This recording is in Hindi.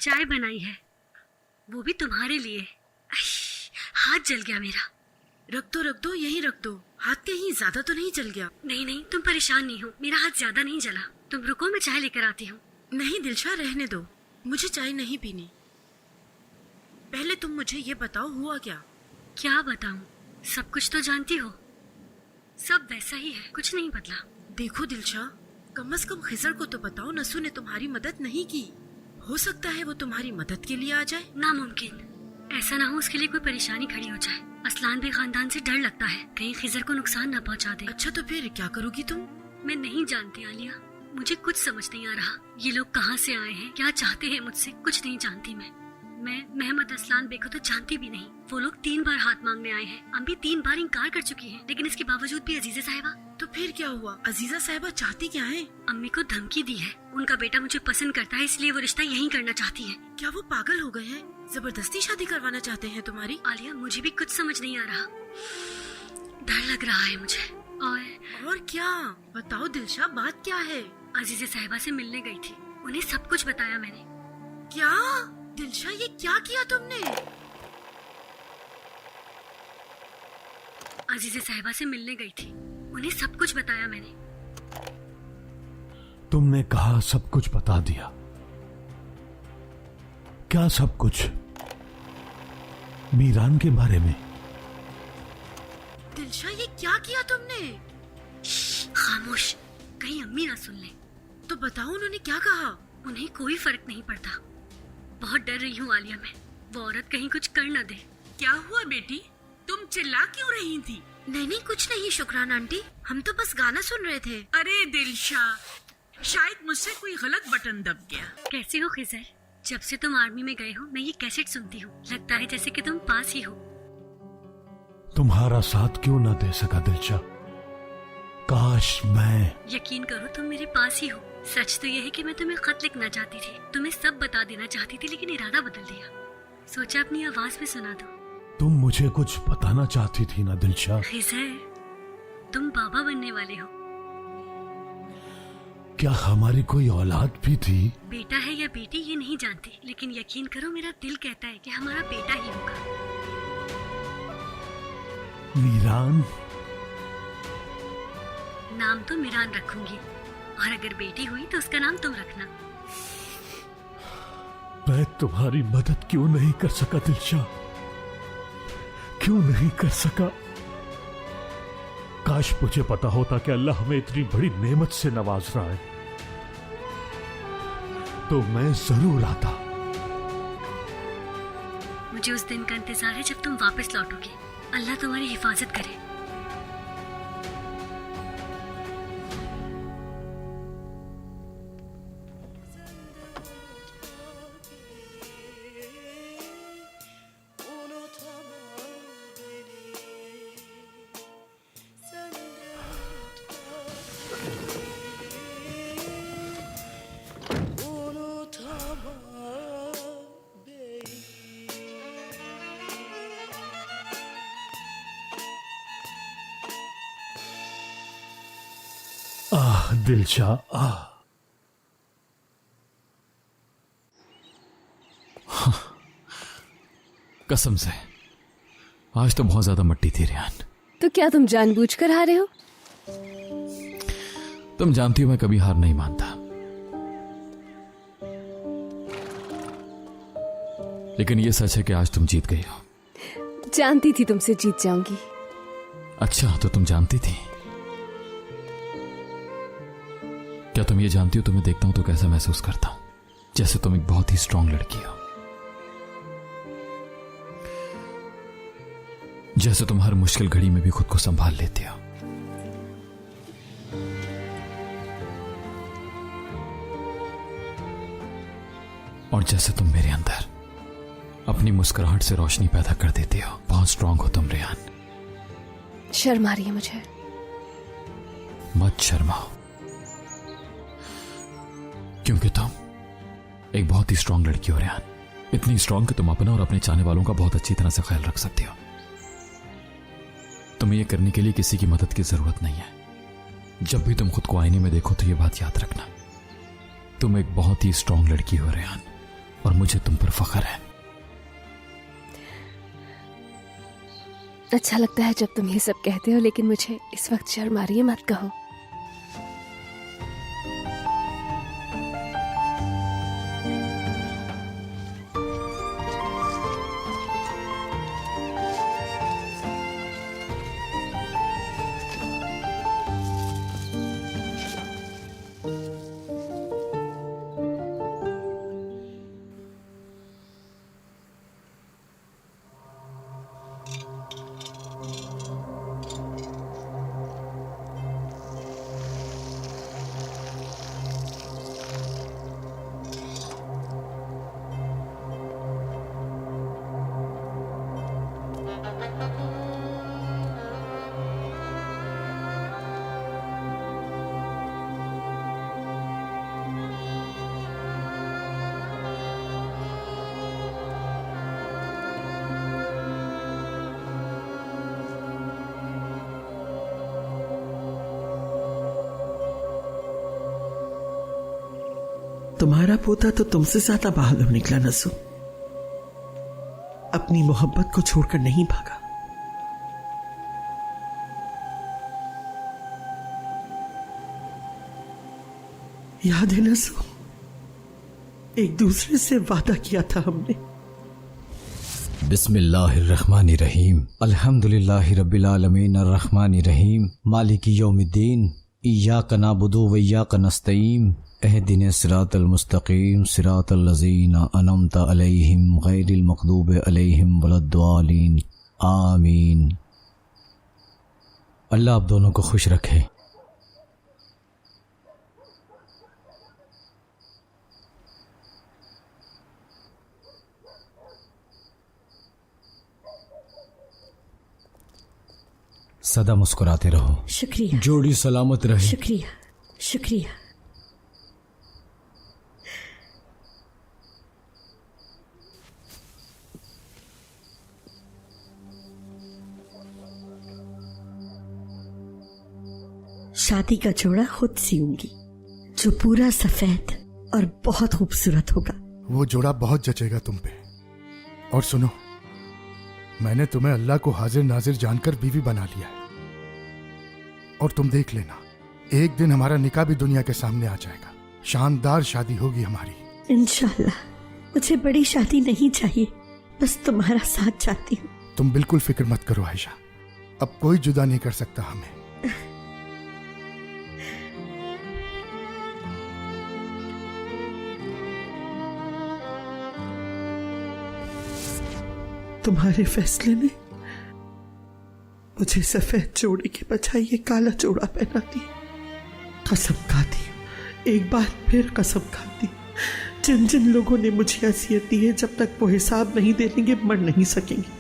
चाय बनाई है, वो भी तुम्हारे लिए। हाथ जल गया मेरा। रख दो, यही रख दो। हाथ कहीं ज्यादा तो नहीं जल गया? नहीं, तुम परेशान नहीं हो, मेरा हाथ ज्यादा नहीं जला। तुम रुको, मैं चाय लेकर आती हूँ। नहीं दिलशा, रहने दो, मुझे चाय नहीं पीनी। पहले तुम मुझे ये बताओ, हुआ क्या? क्या बताऊं? सब कुछ तो जानती हो, सब वैसा ही है, कुछ नहीं बदला। देखो दिलशा, कम से कम खिजर को तो बताओ नसू ने तुम्हारी मदद नहीं की। हो सकता है वो तुम्हारी मदद के लिए आ जाए। नामुमकिन, ऐसा ना हो उसके लिए कोई परेशानी खड़ी हो जाए। असलान भी खानदान से डर लगता है, कहीं खिजर को नुकसान न पहुंचा दे। अच्छा तो फिर क्या करोगी तुम? मैं नहीं जानती आलिया, मुझे कुछ समझ नहीं आ रहा। ये लोग कहाँ से आए हैं, क्या चाहते हैं मुझसे, कुछ नहीं जानती मैं मोहम्मद असलान बेग को तो जानती भी नहीं। वो लोग 3 बार हाथ मांगने आए हैं, अम्मी 3 बार इनकार कर चुकी है, लेकिन इसके बावजूद भी अजीजा साहिबा। तो फिर क्या हुआ? अजीजा साहिबा चाहती क्या है? अम्मी को धमकी दी है, उनका बेटा मुझे पसंद करता है, इसलिए वो रिश्ता यहीं करना चाहती है। क्या वो पागल हो गए हैं? जबरदस्ती शादी करवाना चाहते हैं तुम्हारी? आलिया, मुझे भी कुछ समझ नहीं आ रहा, डर लग रहा है मुझे। और क्या? बताओ दिलशा, बात क्या है? अजीजा साहिबा से मिलने गई थी, उन्हें सब कुछ बताया मैंने। क्या दिलशा, ये क्या किया तुमने? अजीजा साहिबा से मिलने गई थी, उन्हें सब कुछ बताया मैंने। तुमने कहा सब कुछ बता दिया? क्या सब कुछ? मीरान के बारे में? दिलशा, ये क्या किया तुमने? खामोश, कहीं अम्मी ना सुन ले। तो बताओ, उन्होंने क्या कहा? उन्हें कोई फर्क नहीं पड़ता। बहुत डर रही हूँ आलिया मैं, वो औरत कहीं कुछ कर न दे। क्या हुआ बेटी, तुम चिल्ला क्यों रही थी? नहीं, कुछ नहीं शुक्रान आंटी, हम तो बस गाना सुन रहे थे। अरे दिलशा, शायद मुझसे कोई गलत बटन दब गया। कैसे हो खिजर? जब से तुम आर्मी में गए हो मैं ये कैसेट सुनती हूँ, लगता है जैसे कि तुम पास ही हो। तुम्हारा साथ क्यों ना दे सका दिलशा? काश मैं। यकीन करो, तुम मेरे पास ही हो। सच तो यह है कि मैं तुम्हें खत लिखना चाहती थी, तुम्हें सब बता देना चाहती थी, लेकिन इरादा बदल दिया। सोचा अपनी आवाज में सुना दो। तुम मुझे कुछ बताना चाहती थी ना दिलशा? खिजर, तुम बाबा बनने वाले हो। क्या हमारी कोई औलाद भी थी? बेटा है या बेटी ये नहीं जानती, लेकिन यकीन करो मेरा दिल कहता है कि हमारा बेटा ही होगा। मीरान? नाम तो मीरान रखूंगी, और अगर बेटी हुई तो उसका नाम तुम रखना। मैं तुम्हारी मदद क्यों नहीं कर सका दिलशा? क्यों नहीं कर सका? काश मुझे पता होता कि अल्लाह हमें इतनी बड़ी नेमत से नवाज रहा है, तो मैं जरूर आता। मुझे उस दिन का इंतजार है जब तुम वापस लौटोगे। अल्लाह तुम्हारी हिफाजत करे। आह दिलशा, आह। कसम से आज तो बहुत ज्यादा मट्टी थी रेहान। तो क्या तुम जानबूझकर हारे हो? तुम जानती हो मैं कभी हार नहीं मानता, लेकिन ये सच है कि आज तुम जीत गई हो। जानती थी तुमसे जीत जाऊंगी। अच्छा, तो तुम जानती थी? क्या तुम ये जानती हो तुम्हें देखता हूं तो कैसा महसूस करता हूं? जैसे तुम एक बहुत ही स्ट्रांग लड़की हो, जैसे तुम हर मुश्किल घड़ी में भी खुद को संभाल लेती हो। और जैसे तुम मेरे अंदर अपनी मुस्कुराहट से रोशनी पैदा कर देती हो। बहुत स्ट्रांग हो तुम रेहान। शर्म आ रही है मुझे। मत शर्माओ, क्योंकि तुम एक बहुत ही स्ट्रांग लड़की हो रेहान। इतनी स्ट्रांग कि तुम अपना और अपने चाहने वालों का बहुत अच्छी तरह से ख्याल रख सकती हो। तुम्हें यह करने के लिए किसी की मदद की जरूरत नहीं है। जब भी तुम खुद को आईने में देखो तो यह बात याद रखना, तुम एक बहुत ही स्ट्रांग लड़की हो रेहान। और मुझे तुम पर फख्र है। अच्छा लगता है जब तुम ये सब कहते हो, लेकिन मुझे इस वक्त शर्म आ रही है, मत कहो। तुम्हारा पोता तो तुमसे ज्यादा बहादुर निकला नसु। अपनी मोहब्बत को छोड़कर नहीं भागा। याद है नसु, एक दूसरे से वादा किया था हमने। बिस्मिल्लाहिर्रहमानिर्रहीम, अल्हम्दुलिल्लाहि रब्बिल आलमीन, अर्रहमानिर्रहीम, मालिकी यौमिद्दीन, इय्याका नअबुदु व इय्याका नस्तईन, एहदिना सिरातल मुस्तकीम, सिरातल लज़ीना अनअमता अलैहिम गैरिल मग़दूबि अलैहिम वलद्दालीन, आमीन। अल्लाह आप दोनों को खुश रखे। सदा मुस्कुराते रहो। शुक्रिया। जोड़ी सलामत रहे। शुक्रिया शुक्रिया। शादी का जोड़ा खुद सीऊंगी, जो पूरा सफेद और बहुत खूबसूरत होगा। वो जोड़ा बहुत जचेगा तुम पे। और सुनो, मैंने तुम्हें अल्लाह को हाजिर नाजिर जानकर बीवी बना लिया है। और तुम देख लेना, एक दिन हमारा निकाह भी दुनिया के सामने आ जाएगा। शानदार शादी होगी हमारी। इंशाल्लाह। मुझे बड़ी शादी नहीं चाहिए, बस तुम्हारा साथ चाहती हूँ। तुम बिल्कुल फिक्र मत करो आयशा, अब कोई जुदा नहीं कर सकता हमें। तुम्हारे फैसले ने मुझे सफेद जोड़े के बजाय ये काला जोड़ा पहना दिया। कसम खाती, एक बार फिर कसम खाती, जिन जिन लोगों ने मुझे असियत दी है, जब तक वो हिसाब नहीं दे लेंगे मर नहीं सकेंगे।